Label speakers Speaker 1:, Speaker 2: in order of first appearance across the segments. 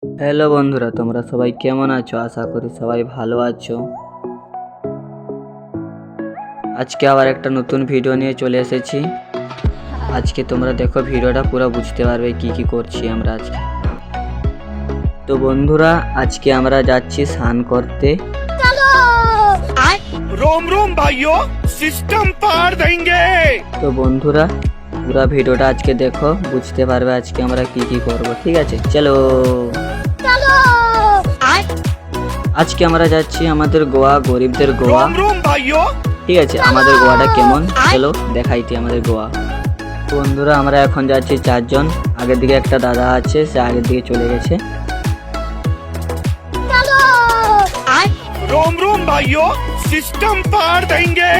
Speaker 1: Hello বন্ধুরা, তোমরা সবাই কেমন আছো? আশা করি সবাই ভালো আছো। আজকে আবার একটা নতুন ভিডিও নিয়ে চলে এসেছি। আজকে তোমরা দেখো, ভিডিওটা পুরো বুঝতে পারবে কি কি করছি আমরা আজকে। তো বন্ধুরা, আজকে আমরা যাচ্ছি স্নান করতে।
Speaker 2: रोम रोम भाइयों, सिस्टम पार देंगे।
Speaker 1: তো বন্ধুরা, পুরো ভিডিওটা আজকে দেখো, বুঝতে পারবে আজকে আমরা কি কি করব। ঠিক আছে, চলো। আজকে আমরা যাচ্ছি আমাদের গোয়া, গরিবদের গোয়া।
Speaker 2: रोम रोम भाइयों,
Speaker 1: ঠিক আছে, আমাদের গোয়াটা কেমন চলো দেখাইটি আমাদের গোয়া। বন্ধুরা, আমরা এখন যাচ্ছি চারজন। আগের দিকে একটা দাদা আছে, সে আগের দিকে চলে গেছে।
Speaker 2: रोम रोम भाइयों, सिस्टम पार देंगे।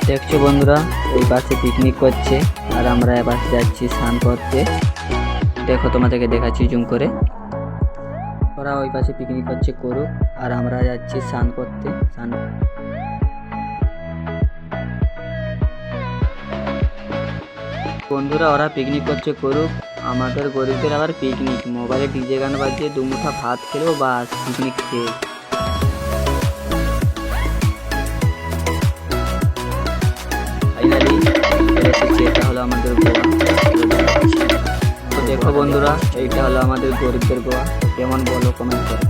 Speaker 1: দেখছো বন্ধুরা, ওই পাশে পিকনিক করছে আর আমরা এ পাশে যাচ্ছি স্নান করতে। দেখো, তোমাদেরকে দেখাচ্ছি জুম করে। ওরা ওই পাশে পিকনিক করছে করুক, আর আমরা যাচ্ছি স্নান করতে। বন্ধুরা, ওরা পিকনিক করছে করুক, আমাদের গরিবদের আবার পিকনিক। মোবাইলে ডিজে গান বাজিয়ে দুমুঠা ভাত খেলেও বাস, পিকনিক খেয়ে। ফাইনালি এটা হলো আমাদের গোয়া। তো দেখো বন্ধুরা, এইটা হলো আমাদের গরিবদের গোয়া। কেমন বলো কমেন্ট করো।